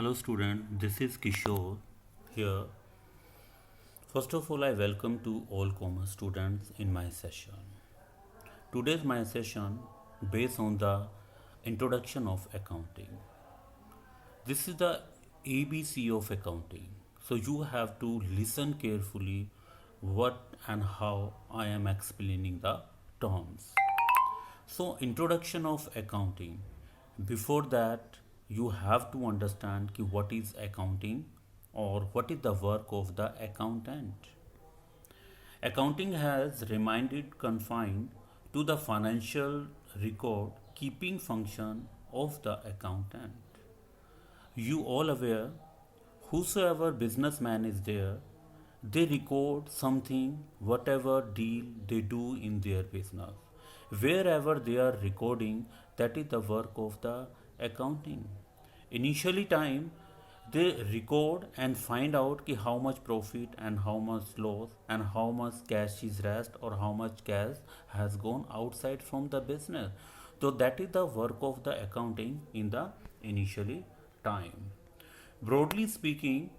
Hello student, this is Kishore here. First of all, I welcome to all commerce students in my session. Today's my session based on the introduction of accounting. This is the ABC of accounting. So you have to listen carefully what and how I am explaining the terms. So, introduction of accounting. Before that, you have to understand ki what is accounting or what is the work of the accountant. Accounting has reminded confined to the financial record keeping function of the accountant. You all aware, whosoever businessman is there, they record something, whatever deal they do in their business. Wherever they are recording, that is the work of the accounting. Initially time, they record and find out ki how much profit and how much loss and how much cash is rest or how much cash has gone outside from the business. So that is the work of the accounting in the initially time. Broadly speaking,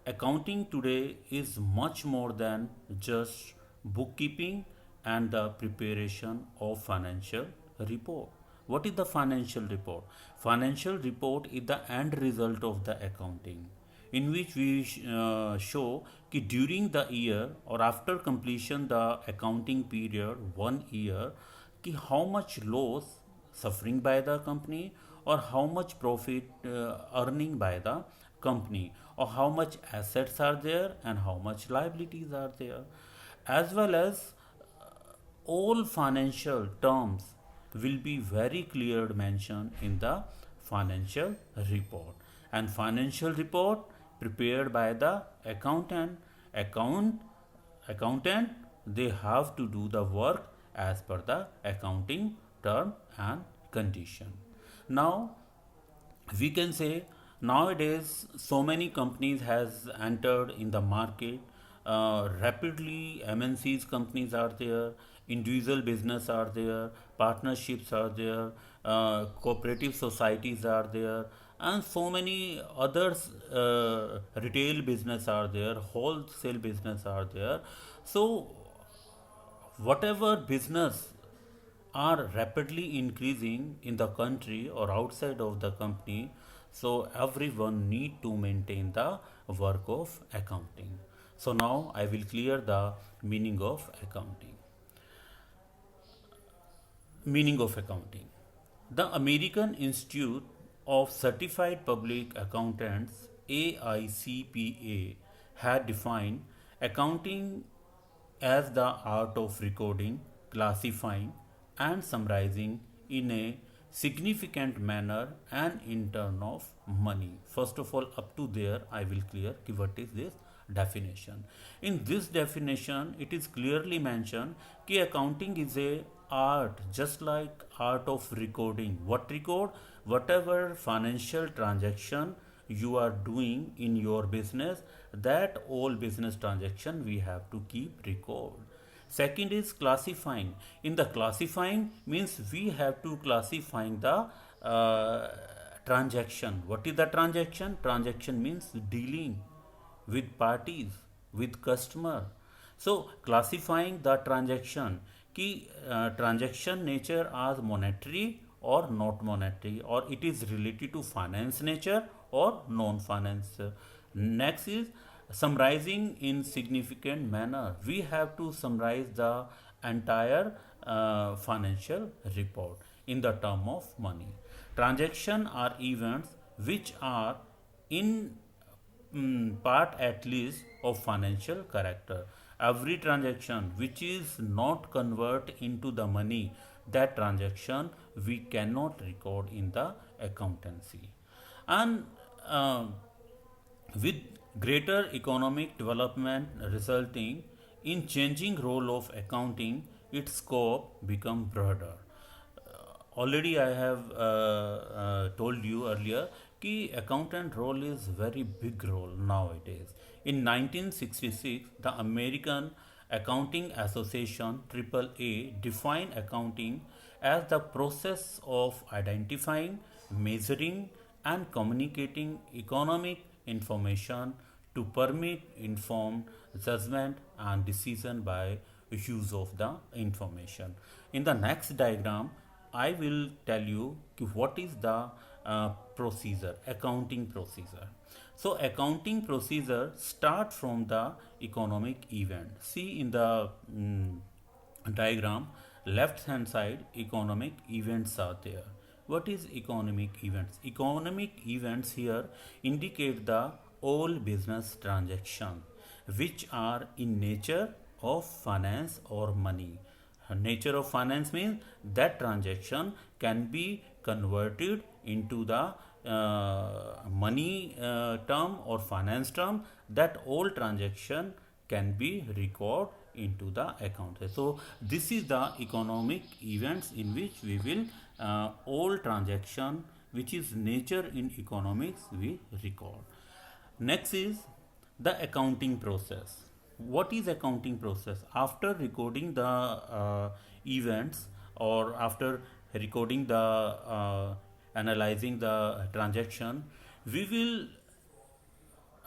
accounting today is much more than just bookkeeping and the preparation of financial report. What is the financial report? Financial report is the end result of the accounting in which we show कि during the year or after completion the accounting period 1 year कि how much loss suffering by the company or how much profit earning by the company or how much assets are there and how much liabilities are there, as well as all financial terms will be very clear mentioned in the financial report, and financial report prepared by the accountant accountant they have to do the work as per the accounting term and condition. Now we can say nowadays so many companies has entered in the market, rapidly mncs companies are there, individual business are there, partnerships are there, cooperative societies are there, and so many others, retail business are there, wholesale business are there. So whatever business are rapidly increasing in the country or outside of the company, so everyone need to maintain the work of accounting. So now I will clear the meaning of accounting. Meaning of accounting. The American Institute of Certified Public Accountants, AICPA, had defined accounting as the art of recording, classifying, and summarizing in a significant manner and in terms of money. First of all, up to there, I will clear what is this definition. In this definition, it is clearly mentioned that accounting is a art, just like art of recording. What record? Whatever financial transaction you are doing in your business, that all business transaction we have to keep record. Second is classifying. In the classifying means we have to classifying the transaction. What is the transaction? Transaction means dealing with parties, with customer. So classifying the transaction कि transaction nature as monetary or not monetary, or it is related to finance nature or non finance. Next is summarizing in significant manner. We have to summarize the entire financial report in the term of money. Transaction are events which are in part at least of financial character. Every transaction which is not convert into the money, that transaction we cannot record in the accountancy. And with greater economic development resulting in changing role of accounting, its scope become broader. Already I have told you earlier कि accountant role is very big role nowadays. In 1966, the American Accounting Association AAA defined accounting as the process of identifying, measuring, and communicating economic information to permit informed judgment and decision by use of the information. In the next diagram, I will tell you what is the procedure, accounting procedure. So accounting procedure start from the economic event. See in the diagram, left hand side economic events are there. What is economic events? Economic events here indicate the all business transaction which are in nature of finance or money. Nature of finance means that transaction can be converted into the money term or finance term. That all transaction can be recorded into the account. So this is the economic events in which we will all transaction which is nature in economics we record. Next is the accounting process. What is accounting process? After recording the events or after recording the analyzing the transaction, we will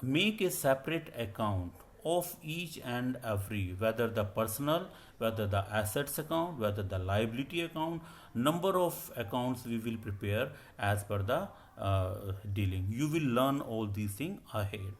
make a separate account of each and every, whether the personal, whether the assets account, whether the liability account. Number of accounts we will prepare as per the dealing. You will learn all these things ahead.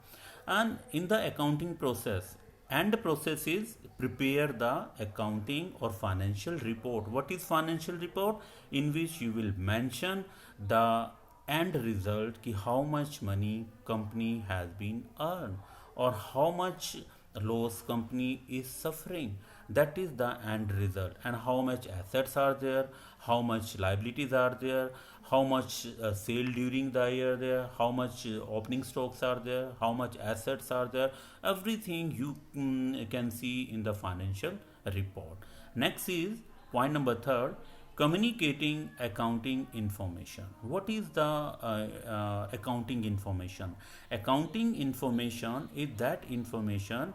And in the accounting process, and process is prepare the accounting or financial report. What is financial report? In which you will mention the end result, ki how much money company has been earned or how much loss company is suffering. That is the end result. And how much assets are there, how much liabilities are there, how much sale during the year there, how much opening stocks are there, how much assets are there. Everything you can see in the financial report. Next is point number third, communicating accounting information. What is the accounting information? Accounting information is that information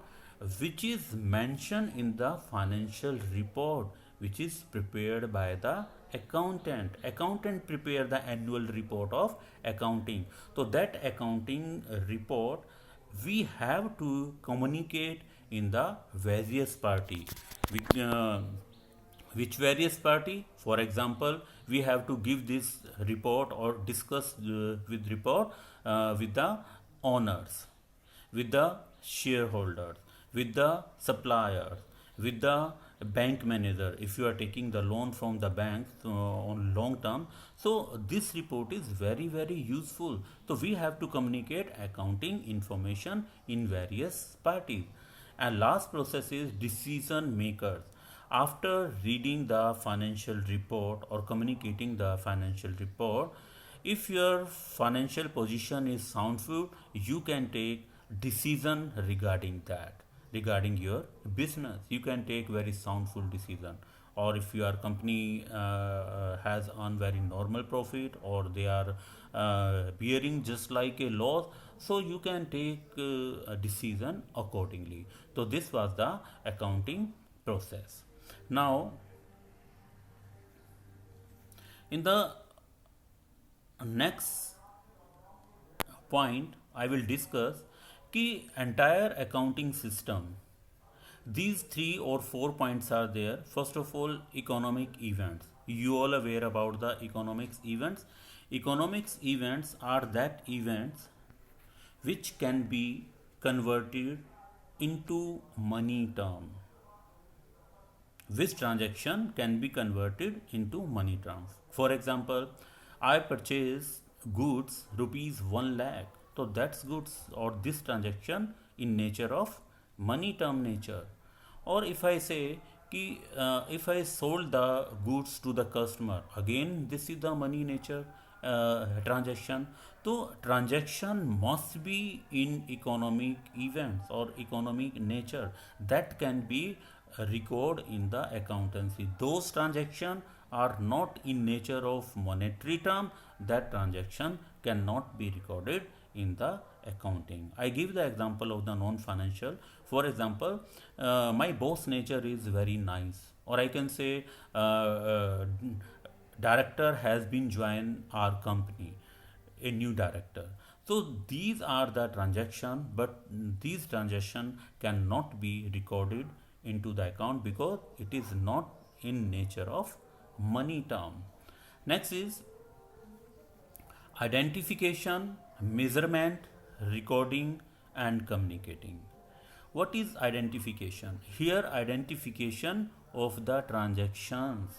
which is mentioned in the financial report which is prepared by the accountant prepare the annual report of accounting. So that accounting report we have to communicate in the various party. Which various party? For example, we have to give this report or discuss with report with the owners, with the shareholders, with the suppliers, with the bank manager if you are taking the loan from the bank on long term. So this report is very useful. So we have to communicate accounting information in various parties. And last process is decision makers. After reading the financial report or communicating the financial report, if your financial position is soundful, you can take decision regarding that, regarding your business. You can take very soundful decision. Or if your company has earned very normal profit or they are bearing just like a loss, so you can take a decision accordingly. So this was the accounting process. Now in the next point I will discuss ki entire accounting system. These 3 or 4 points are there. First of all, economic events. You all aware about the economics events. Economics events are that events which can be converted into money term. Which transaction can be converted into money terms? For example, I purchase goods rupees 1 lakh. So that's goods or this transaction in nature of money term nature. Or if I say कि if I sold the goods to the customer, again this is the money nature transaction. So transaction must be in economic events or economic nature that can be record in the accountancy. Those transactions are not in nature of monetary term, that transaction cannot be recorded in the accounting. I give the example of the non-financial. For example, my boss nature is very nice, or I can say director has been joined our company. a new director. So these are the transaction, but these transaction cannot be recorded into the account because it is not in nature of money term. Next is identification, measurement, recording, and communicating. What is identification? Here, identification of the transactions.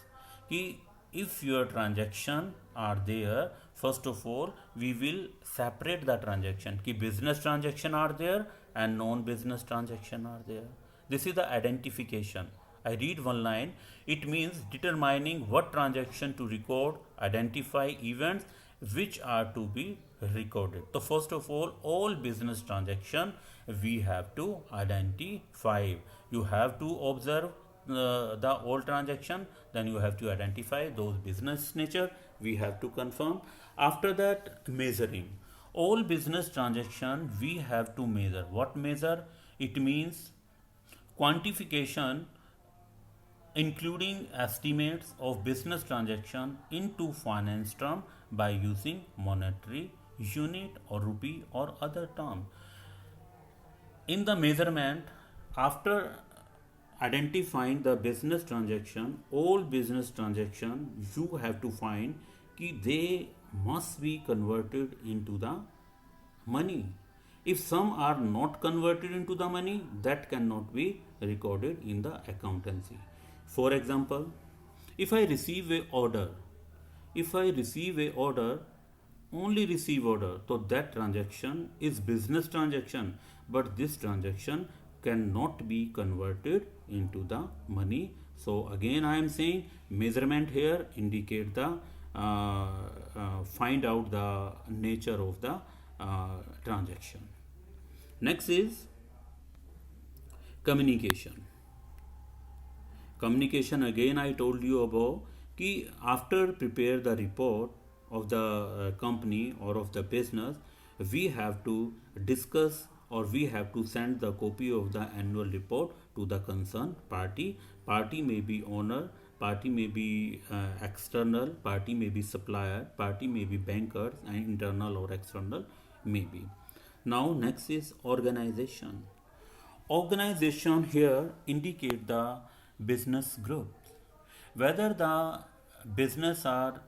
Ki if your transaction are there, first of all, we will separate the transaction. Ki business transaction are there and non-business transaction are there. This is the identification. I read one line. It means determining what transaction to record, identify events which are to be recorded. So first of all business transaction we have to identify. You have to observe the all transaction, then you have to identify those business nature. We have to confirm. After that, measuring. All business transaction we have to measure. What measure? It means quantification including estimates of business transaction into finance term by using monetary unit or rupee or other term. In the measurement, after identifying the business transaction, all business transaction you have to find कि they must be converted into the money. If some are not converted into the money, that cannot be recorded in the accountancy. For example, if I receive a order, if I receive a order, only receive order, so that transaction is business transaction, but this transaction cannot be converted into the money. So again I am saying measurement here indicate the find out the nature of the transaction. Next is communication. Communication, again I told you about कि after prepare the report of the company or of the business, we have to discuss or we have to send the copy of the annual report to the concerned party. Party may be owner, party may be external, party may be supplier, party may be bankers, and internal or external may be. Now next is organization. Organization here indicate the business groups. Whether the business are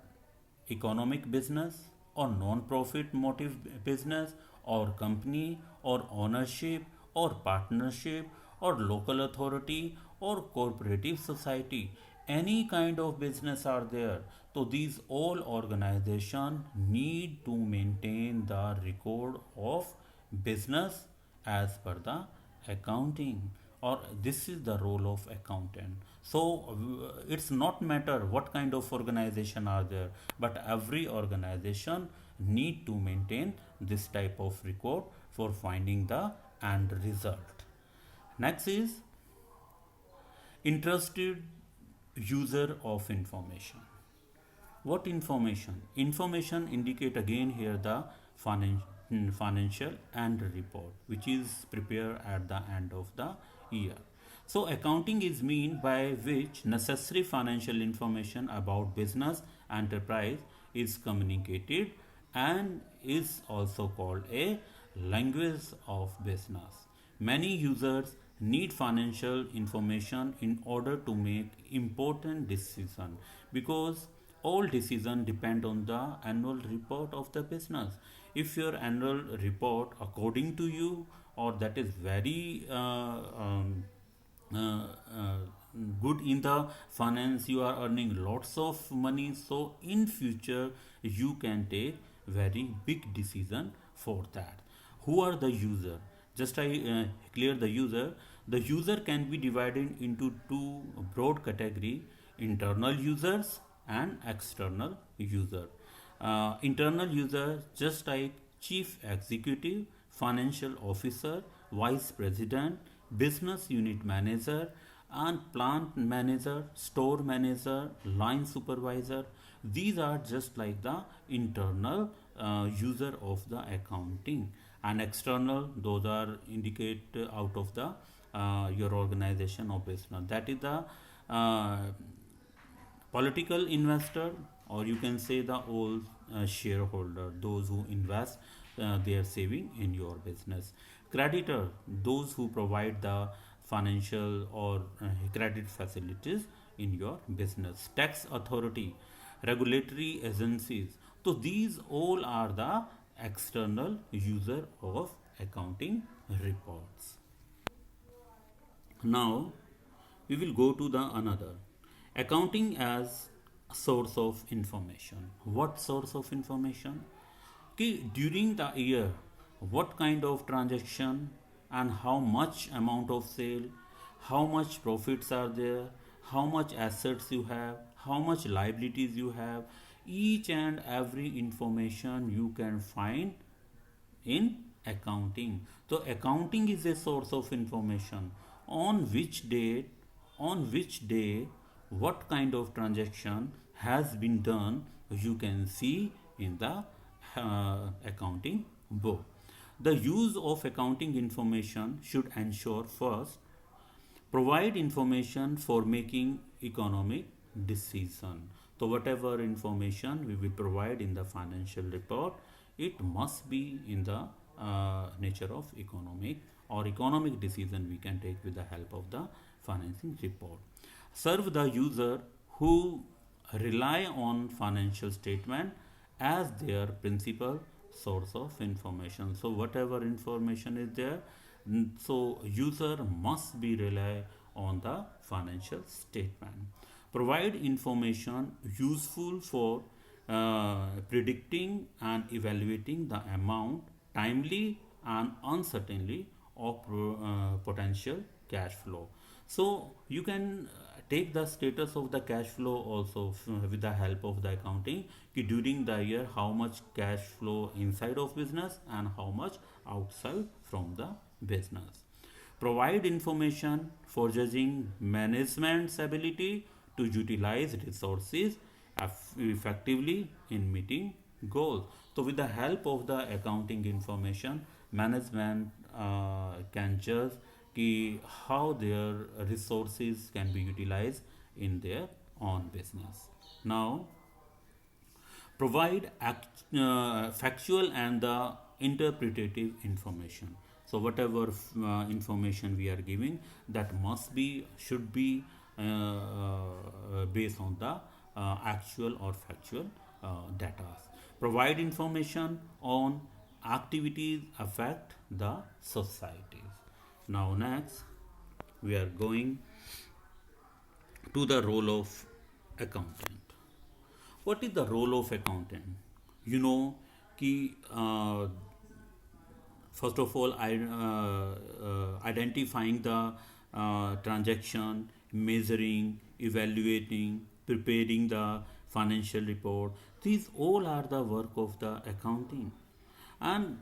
economic business or non-profit motive business or company or ownership or partnership or local authority or cooperative society, any kind of business are there. So these all organization need to maintain the record of business as per the accounting, or this is the role of accountant. So it's not matter what kind of organization are there, but every organization need to maintain this type of record for finding the end result. Next is interested user of information. What information? Information indicate again here the financial and report which is prepared at the end of the year. So accounting is mean by which necessary financial information about business enterprise is communicated and is also called a language of business. Many users need financial information in order to make important decision because all decision depend on the annual report of the business. If your annual report according to you or that is very uh, uh, good in the finance, you are earning lots of money, so in future you can take very big decision for that. Who are the user? Just I clear the user. The user can be divided into two broad category: internal users and external user. Internal user just like chief executive, financial officer, vice president, business unit manager, and plant manager, store manager, line supervisor. These are just like the internal user of the accounting. And external, those are indicate out of the your organization or business. That is the uh, political investor, or you can say the all shareholder, those who invest their saving in your business. Creditor, those who provide the financial or credit facilities in your business. Tax authority, regulatory agencies. So these all are the external user of accounting reports. Now we will go to the another, accounting as source of information. What source of information? कि during the year what kind of transaction and how much amount of sale, how much profits are there, how much assets you have, how much liabilities you have, each and every information you can find in accounting. So accounting is a source of information. On which date, on which day, what kind of transaction has been done, you can see in the accounting book. The use of accounting information should ensure first, provide information for making economic decision. So whatever information we will provide in the financial report, it must be in the nature of economic or economic decision we can take with the help of the financing report. Serve the user who rely on financial statement as their principal source of information. So whatever information is there, so user must be rely on the financial statement. Provide information useful for predicting and evaluating the amount, timely and uncertainly of potential cash flow. So you can take the status of the cash flow also with the help of the accounting, कि during the year how much cash flow inside of business and how much outside from the business. Provide information for judging management's ability to utilize resources effectively in meeting goals. So with the help of the accounting information, management can judge कि how their resources can be utilized in their own business. Now provide factual and the interpretative information. So whatever information we are giving, that must be, should be based on the actual or factual data. Provide information on activities affect the societies. Now next we are going to the role of accountant. What is the role of accountant? You know कि first of all identifying the transaction, measuring, evaluating, preparing the financial report, these all are the work of the accounting, and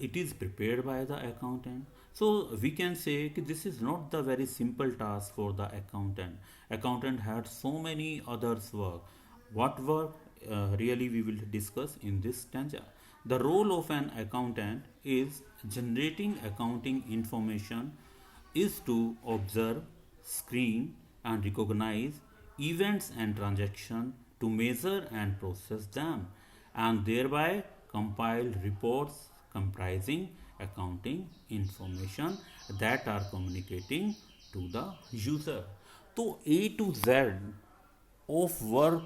it is prepared by the accountant. So we can say that this is not the very simple task for the accountant. Accountant had so many others work. What work really we will discuss in this stanza. The role of an accountant is generating accounting information, is to observe, screen and recognize events and transactions, to measure and process them, and thereby compile reports comprising accounting information that are communicating to the user. So A to Z of work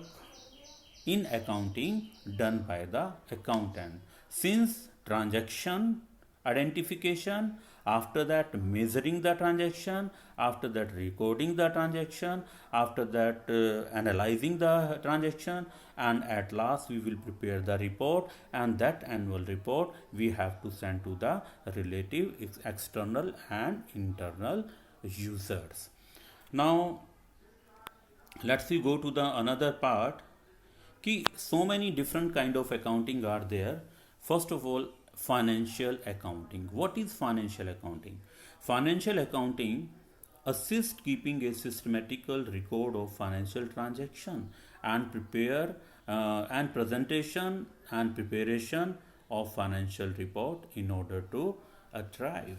in accounting done by the accountant, since transaction identification, after that measuring the transaction, after that recording the transaction, after that analyzing the transaction, and at last we will prepare the report, and that annual report we have to send to the relative external and internal users. Now let's see go to the another part कि so many different kind of accounting are there. First of all, financial accounting. What is financial accounting? Financial accounting assists keeping a systematical record of financial transaction and prepare and presentation and preparation of financial report in order to thrive.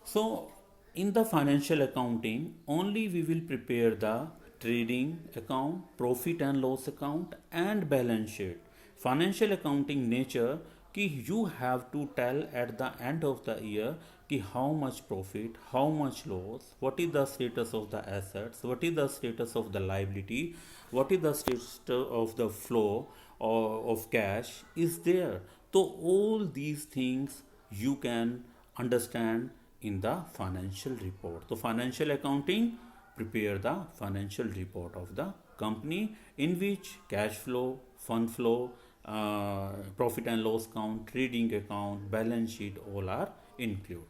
So, in the financial accounting, only we will prepare the trading account, profit and loss account, and balance sheet. Financial accounting nature कि you have to tell at the end of the year कि how much profit, how much loss, what is the status of the assets, what is the status of the liability, what is the status of the flow of cash is there. So all these things you can understand in the financial report. So financial accounting prepare the financial report of the company in which cash flow, fund flow, profit and loss count, trading account, balance sheet all are included.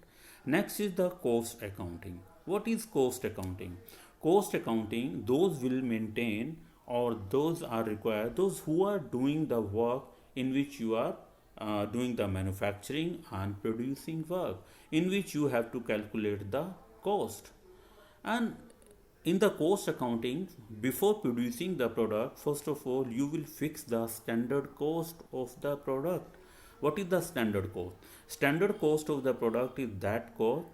Next is the cost accounting. What is cost accounting? Cost accounting, those will maintain or those are required, those who are doing the work in which you are doing the manufacturing and producing work, in which you have to calculate the cost. And in the cost accounting, before producing the product, first of all, you will fix the standard cost of the product. What is the standard cost? Standard cost of the product is that cost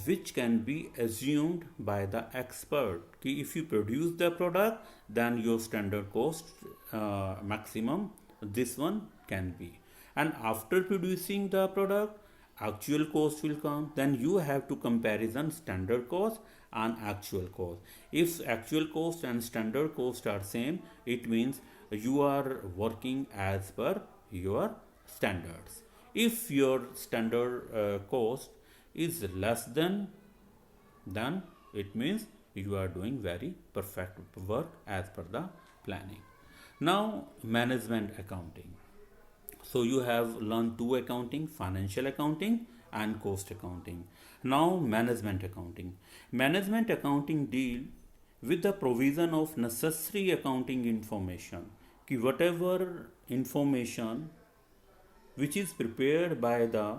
which can be assumed by the expert. कि if you produce the product, then your standard cost maximum, this one can be. And after producing the product, actual cost will come. Then you have to comparison standard cost and actual cost. If actual cost and standard cost are same, it means you are working as per your standards. If your standard cost is less than, then it means you are doing very perfect work as per the planning. Now management accounting. So you have learned two accounting, financial accounting and cost accounting. Now management accounting. Management accounting deal with the provision of necessary accounting information. कि whatever information which is prepared by the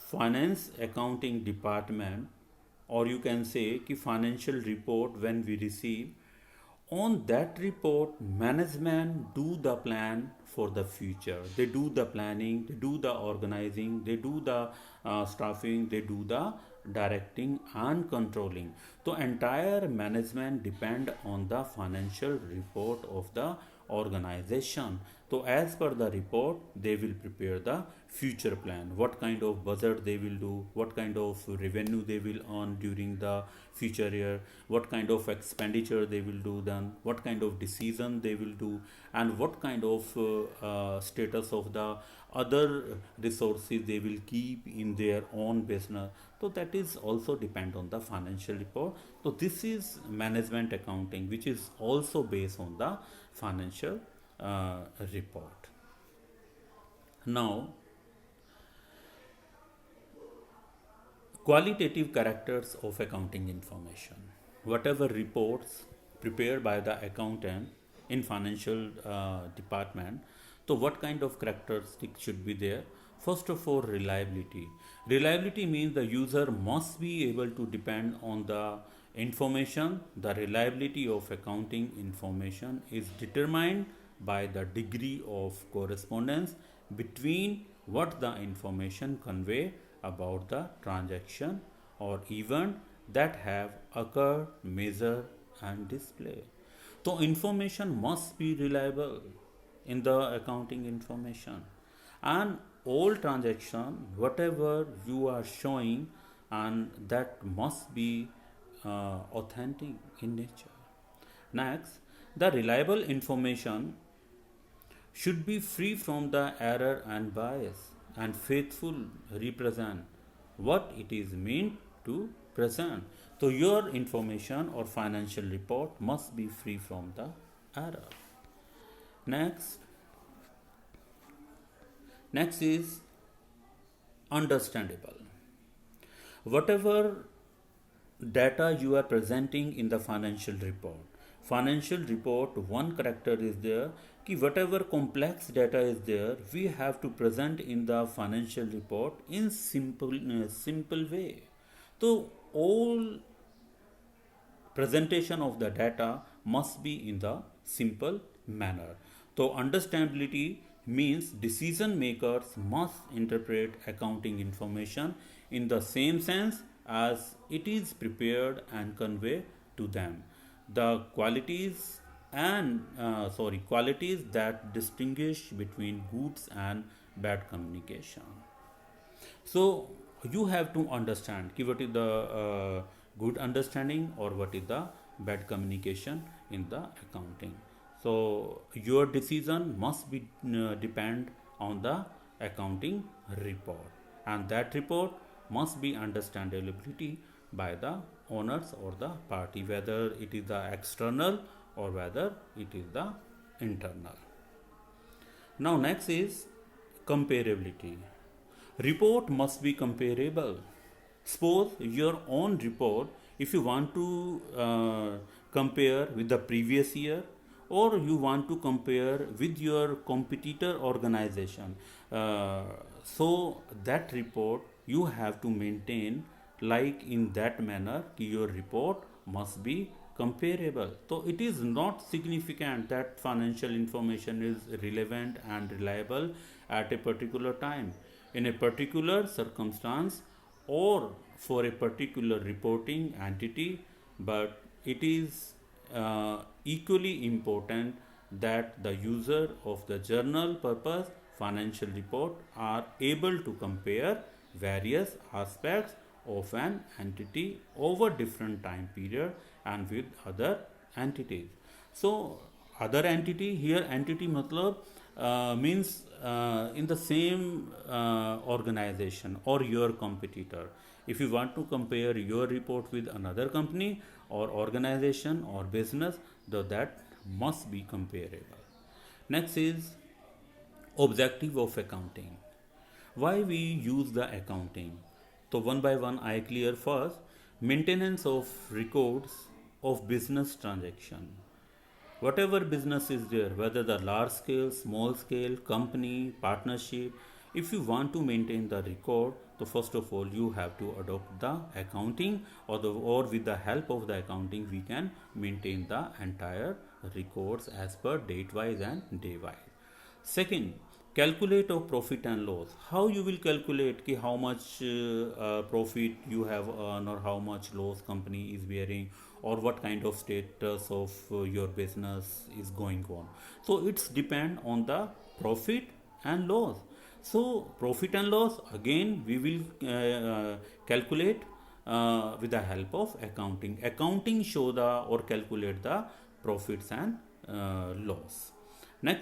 finance accounting department, or you can say कि financial report when we receive, on that report management do the plan for the future. They do the planning, they do the organizing, they do the staffing, they do the directing and controlling. So entire management depend on the financial report of the organization. So as per the report, they will prepare the future plan. What kind of budget they will do, what kind of revenue they will earn during the future year, what kind of expenditure they will do then, what kind of decision they will do, and what kind of status of the other resources they will keep in their own business. So that is also depend on the financial report. So this is management accounting, which is also based on the financial report. Now qualitative characters of accounting information. Whatever reports prepared by the accountant in financial department, so what kind of characteristics should be there? First of all, reliability. Reliability means the user must be able to depend on the information. The reliability of accounting information is determined by the degree of correspondence between what the information convey about the transaction or event that have occurred, measured and displayed. So information must be reliable in the accounting information, and all transaction whatever you are showing, and that must be authentic in nature. Next, the reliable information should be free from the error and bias and faithful represent what it is meant to present. So your information or financial report must be free from the error. Next, next is understandable. Whatever data you are presenting in the financial report one character is there कि whatever complex data is there, we have to present in the financial report in simple way. So all presentation of the data must be in the simple manner. So understandability means decision makers must interpret accounting information in the same sense as it is prepared and convey to them. The qualities and qualities that distinguish between goods and bad communication. So you have to understand ki what is the good understanding or what is the bad communication in the accounting. So your decision must be depend on the accounting report, and that report must be understandability by the owners or the party, whether it is the external or whether it is the internal. Now next is comparability. Report must be comparable. Suppose your own report, if you want to compare with the previous year, or you want to compare with your competitor organization, so that report you have to maintain like in that manner your report must be comparable. So it is not significant that financial information is relevant and reliable at a particular time, in a particular circumstance, or for a particular reporting entity, but it is equally important that the user of the journal purpose financial report are able to compare various aspects of an entity over different time period and with other entities. So other entity here, entity matlab means in the same organization or your competitor. If you want to compare your report with another company or organization or business, though that must be comparable. Next is objective of accounting. Why we use the accounting? So one by one I clear first. Maintenance of records of business transaction. Whatever business is there, whether the large scale, small scale, company, partnership, if you want to maintain the record, so first of all you have to adopt the accounting, or with the help of the accounting we can maintain the entire records as per date wise and day wise. Second, calculate of profit and loss. How you will calculate ki how much profit you have earned or how much loss company is bearing, or what kind of status of your business is going on. So it's depend on the profit and loss. So profit and loss again we will calculate with the help of accounting. Accounting show the or calculate the profits and loss. Next